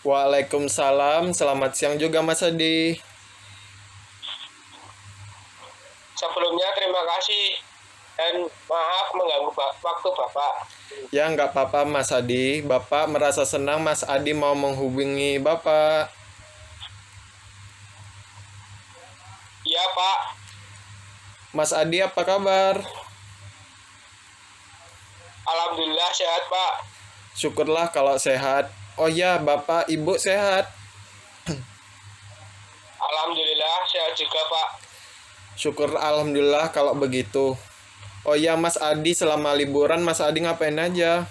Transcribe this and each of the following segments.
Waalaikumsalam, selamat siang juga Mas Adi. Sebelumnya terima kasih dan maaf mengganggu waktu Bapak. Ya nggak apa-apa Mas Adi, Bapak merasa senang Mas Adi mau menghubungi Bapak. Iya Pak, Mas Adi apa kabar? Alhamdulillah sehat Pak. Syukurlah kalau sehat. Oh ya, Bapak Ibu sehat. Alhamdulillah sehat juga Pak. Syukur alhamdulillah kalau begitu. Oh ya Mas Adi, selama liburan Mas Adi ngapain aja?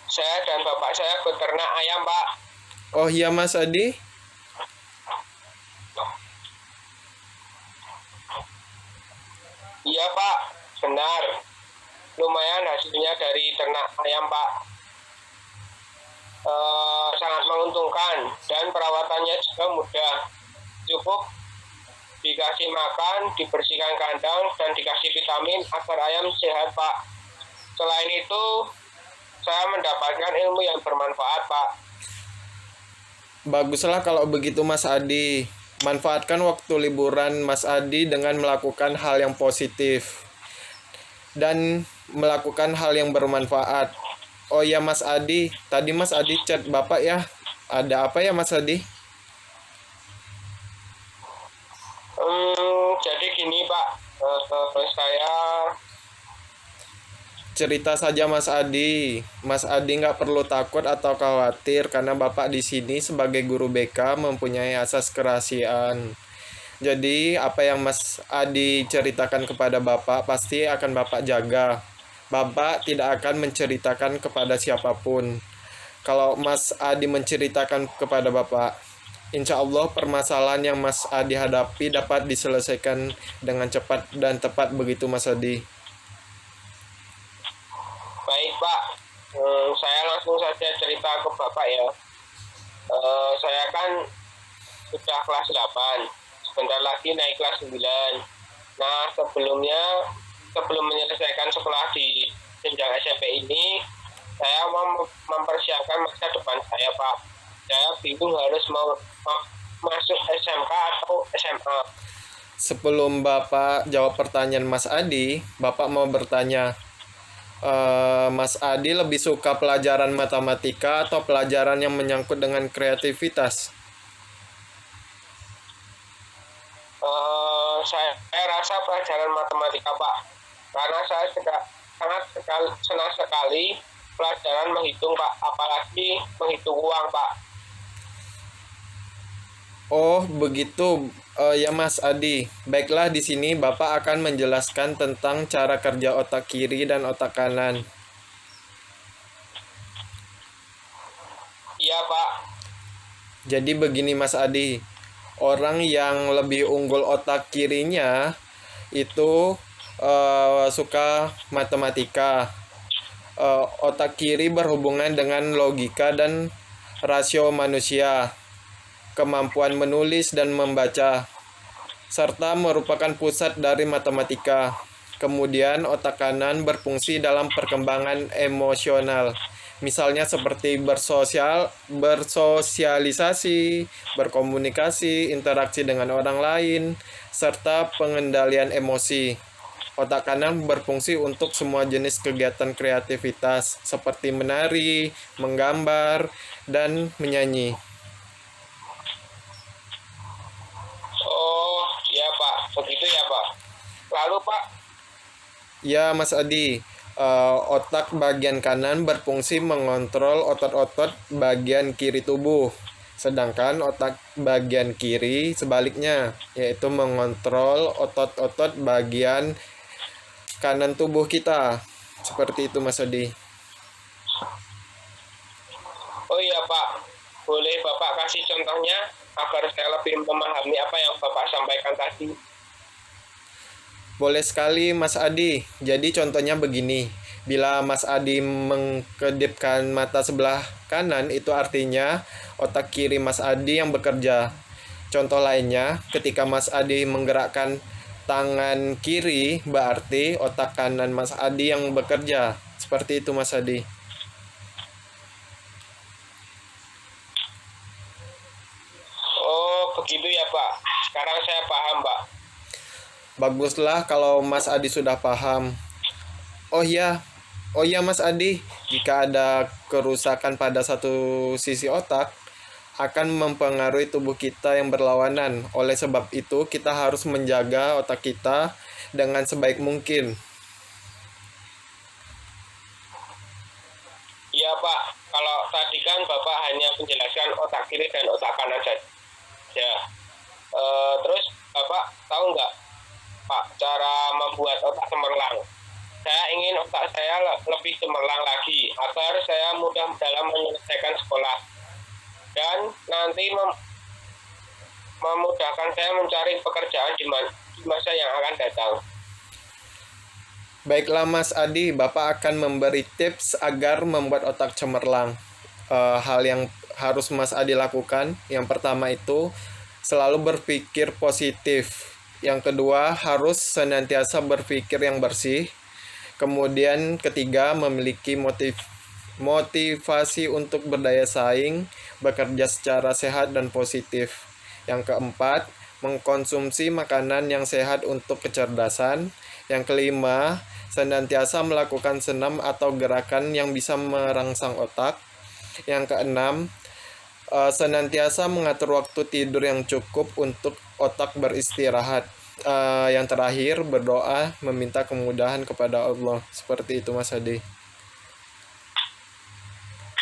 Saya dan Bapak saya beternak ayam Pak. Oh iya Mas Adi. Iya Pak, benar. Lumayan hasilnya dari ternak ayam Pak. Sangat menguntungkan dan perawatannya juga mudah. Cukup dikasih makan, dibersihkan kandang, dan dikasih vitamin agar ayam sehat Pak. Selain itu, saya mendapatkan ilmu yang bermanfaat Pak. Baguslah kalau begitu Mas Adi. Manfaatkan waktu liburan Mas Adi dengan melakukan hal yang positif dan melakukan hal yang bermanfaat. Oh ya Mas Adi, tadi Mas Adi chat Bapak ya. Ada apa ya Mas Adi? Jadi gini Pak, saya Cerita saja Mas Adi. Mas Adi nggak perlu takut atau khawatir karena Bapak di sini sebagai guru BK mempunyai asas kerahasiaan. Jadi apa yang Mas Adi ceritakan kepada Bapak pasti akan Bapak jaga. Bapak tidak akan menceritakan kepada siapapun. Kalau Mas Adi menceritakan kepada Bapak, insya Allah permasalahan yang Mas Adi hadapi dapat diselesaikan dengan cepat dan tepat begitu Mas Adi. baik Pak. Saya langsung saja cerita ke Bapak ya. Saya kan sudah kelas 8, sebentar lagi naik kelas 9. Nah, sebelum menyelesaikan sekolah di jenjang SMP ini, saya mau mempersiapkan masa depan saya, Pak. Saya bingung harus mau masuk SMK atau SMA. Sebelum Bapak jawab pertanyaan Mas Adi, Bapak mau bertanya, Mas Adi lebih suka pelajaran matematika atau pelajaran yang menyangkut dengan kreativitas? Saya rasa pelajaran matematika, Pak, karena saya senang sekali pelajaran menghitung, Pak, apalagi menghitung uang, Pak. Oh, begitu. Ya Mas Adi. Baiklah, di sini Bapak akan menjelaskan tentang cara kerja otak kiri dan otak kanan. Iya, Pak. Jadi begini Mas Adi. Orang yang lebih unggul otak kirinya itu suka matematika. Otak kiri berhubungan dengan logika dan rasio manusia, kemampuan menulis dan membaca, serta merupakan pusat dari matematika. Kemudian otak kanan berfungsi dalam perkembangan emosional. Misalnya seperti bersosialisasi, berkomunikasi, interaksi dengan orang lain, serta pengendalian emosi. Otak kanan berfungsi untuk semua jenis kegiatan kreativitas seperti menari, menggambar, dan menyanyi. Oh, iya, Pak. Begitu ya, Pak. Lalu, Pak, Ya, Mas Adi, otak bagian kanan berfungsi mengontrol otot-otot bagian kiri tubuh, sedangkan otak bagian kiri sebaliknya, yaitu mengontrol otot-otot bagian kanan tubuh kita. Seperti itu, Mas Adi. oh iya, Pak. Boleh Bapak kasih contohnya agar saya lebih memahami apa yang Bapak sampaikan tadi? Boleh sekali, Mas Adi. Jadi contohnya begini. Bila Mas Adi mengkedipkan mata sebelah kanan, itu artinya otak kiri Mas Adi yang bekerja. Contoh lainnya, ketika Mas Adi menggerakkan tangan kiri, berarti otak kanan Mas Adi yang bekerja. Seperti itu Mas Adi. begitu ya Pak. Sekarang saya paham Pak. Baguslah kalau Mas Adi sudah paham. Oh ya, oh ya Mas Adi, jika ada kerusakan pada satu sisi otak, akan mempengaruhi tubuh kita yang berlawanan. Oleh sebab itu, kita harus menjaga otak kita dengan sebaik mungkin. Iya Pak, kalau tadi kan Bapak hanya menjelaskan otak kiri dan otak kanan saja. Terus Bapak tahu nggak Pak cara membuat otak cemerlang? Saya ingin otak saya lebih cemerlang lagi agar saya mudah dalam menyelesaikan sekolah dan nanti memudahkan saya mencari pekerjaan di masa yang akan datang. Baiklah Mas Adi, Bapak akan memberi tips agar membuat otak cemerlang. Hal yang harus Mas Adi lakukan, yang pertama itu selalu berpikir positif. Yang kedua, harus senantiasa berpikir yang bersih. Kemudian ketiga, memiliki motivasi untuk berdaya saing, bekerja secara sehat dan positif. Yang keempat, mengkonsumsi makanan yang sehat untuk kecerdasan. Yang kelima, senantiasa melakukan senam atau gerakan yang bisa merangsang otak. Yang keenam, senantiasa mengatur waktu tidur yang cukup untuk otak beristirahat. Yang terakhir, berdoa meminta kemudahan kepada Allah. Seperti itu Mas Adi.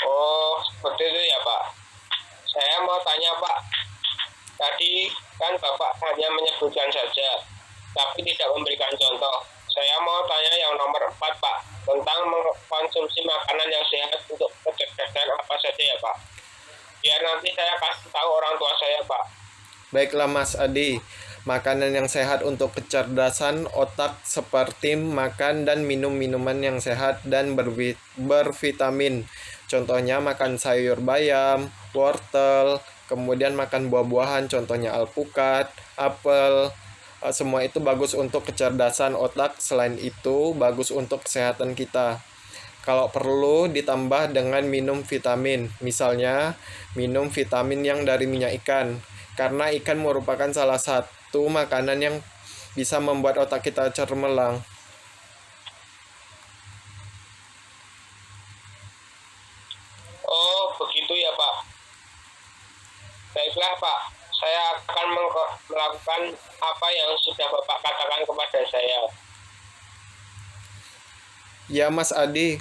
Oh, seperti itu ya Pak. Saya mau tanya Pak, tadi kan Bapak hanya menyebutkan saja, tapi tidak memberikan contoh. Saya mau tanya yang nomor 4 Pak, tentang mengkonsumsi makanan yang sehat untuk kecerdasan apa saja ya Pak. Biar nanti saya kasih tahu orang tua saya Pak. Baiklah Mas Adi, makanan yang sehat untuk kecerdasan otak seperti makan dan minum minuman yang sehat dan bervitamin. Contohnya makan sayur bayam, wortel, kemudian makan buah-buahan, contohnya alpukat, apel. Semua itu bagus untuk kecerdasan otak. Selain itu, bagus untuk kesehatan kita. Kalau perlu ditambah dengan minum vitamin. Misalnya, minum vitamin yang dari minyak ikan. Karena ikan merupakan salah satu makanan yang bisa membuat otak kita cemerlang. Oh, begitu ya Pak. Baiklah Pak, saya akan melakukan apa yang sudah Bapak katakan kepada saya. Ya Mas Adi,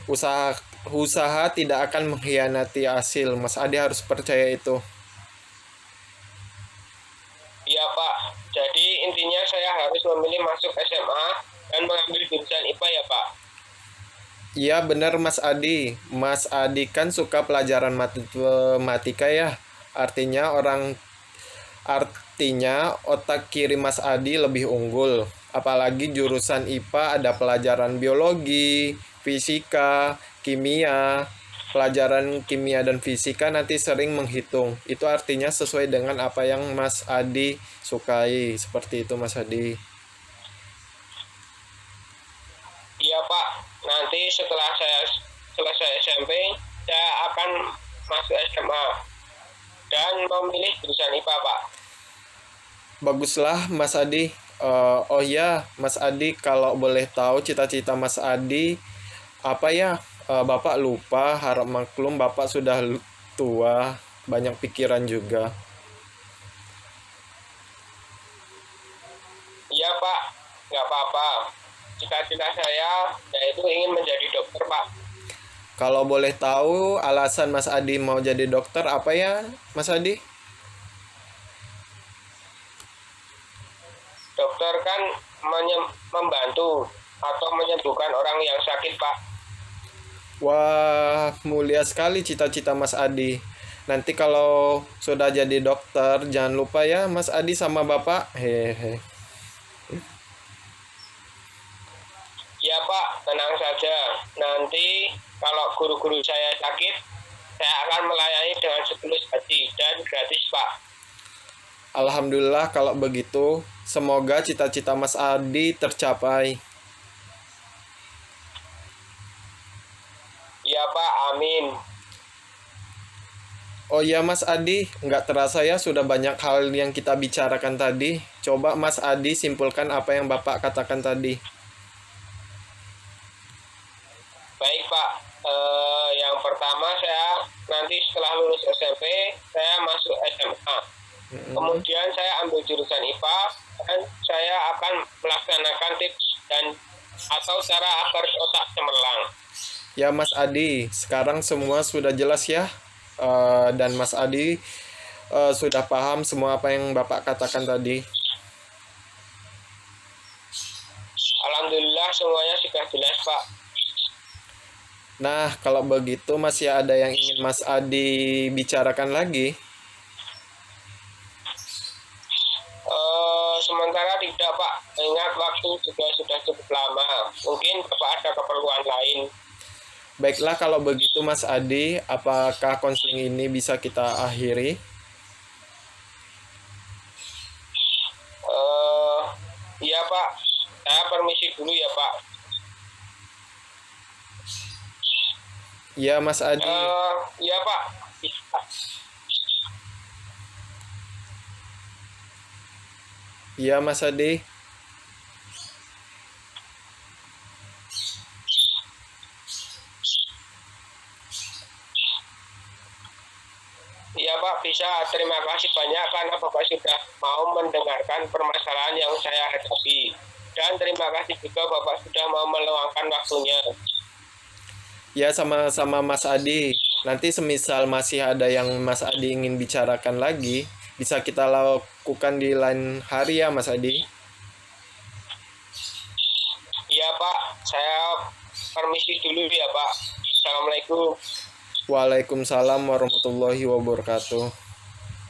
usaha tidak akan mengkhianati hasil. Mas Adi harus percaya itu. Iya Pak, jadi intinya saya harus memilih masuk SMA dan mengambil jurusan IPA ya Pak. Iya benar Mas Adi. Mas Adi kan suka pelajaran matematika ya. Artinya otak kiri Mas Adi lebih unggul. Apalagi jurusan IPA ada pelajaran biologi, fisika, kimia. Pelajaran kimia dan fisika nanti sering menghitung. Itu artinya sesuai dengan apa yang Mas Adi sukai. Seperti itu Mas Adi. Iya Pak, nanti setelah saya selesai SMP, saya akan masuk SMA dan memilih jurusan IPA Pak. Baguslah Mas Adi. Oh ya Mas Adi, kalau boleh tahu cita-cita Mas Adi apa ya? Bapak lupa, harap maklum Bapak sudah tua, banyak pikiran juga. Iya Pak, nggak apa-apa. Cita-cita saya yaitu ingin menjadi dokter Pak. Kalau boleh tahu alasan Mas Adi mau jadi dokter apa ya Mas Adi? Dokter kan membantu atau menyembuhkan orang yang sakit Pak. Wah, mulia sekali cita-cita Mas Adi. Nanti kalau sudah jadi dokter, jangan lupa ya Mas Adi sama Bapak. Hehe. Ya Pak, tenang saja. Nanti kalau guru-guru saya sakit, saya akan melayani dengan setulus hati dan gratis Pak. Alhamdulillah kalau begitu, semoga cita-cita Mas Adi tercapai. Ya Pak, amin. Oh ya Mas Adi, nggak terasa ya sudah banyak hal yang kita bicarakan tadi. Coba Mas Adi simpulkan apa yang Bapak katakan tadi. Baik Pak, yang pertama saya nanti setelah lulus SMP, saya masuk SMA. Mm-mm. Kemudian saya ambil jurusan IPA dan saya akan melaksanakan tips dan atau cara agar otak cemerlang. Ya Mas Adi, sekarang semua sudah jelas ya. Dan Mas Adi sudah paham semua apa yang Bapak katakan tadi. Alhamdulillah semuanya sudah jelas Pak. Nah, kalau begitu masih ada yang ingin Mas Adi bicarakan lagi? Sementara tidak Pak, ingat waktu juga sudah cukup lama. Mungkin Bapak ada keperluan lain. Baiklah, kalau begitu Mas Adi, apakah konseling ini bisa kita akhiri? Eh, iya Pak, saya permisi dulu ya Pak. Ya Mas Adi. Iya Pak. Ya Mas Adi. Iya Pak, bisa. Terima kasih banyak karena Bapak sudah mau mendengarkan permasalahan yang saya hadapi. Dan terima kasih juga Bapak sudah mau meluangkan waktunya. Ya sama-sama Mas Adi. Nanti semisal masih ada yang Mas Adi ingin bicarakan lagi, bisa kita lakukan di lain hari ya Mas Adi. Iya Pak, saya permisi dulu ya Pak. Assalamualaikum. Waalaikumsalam warahmatullahi wabarakatuh.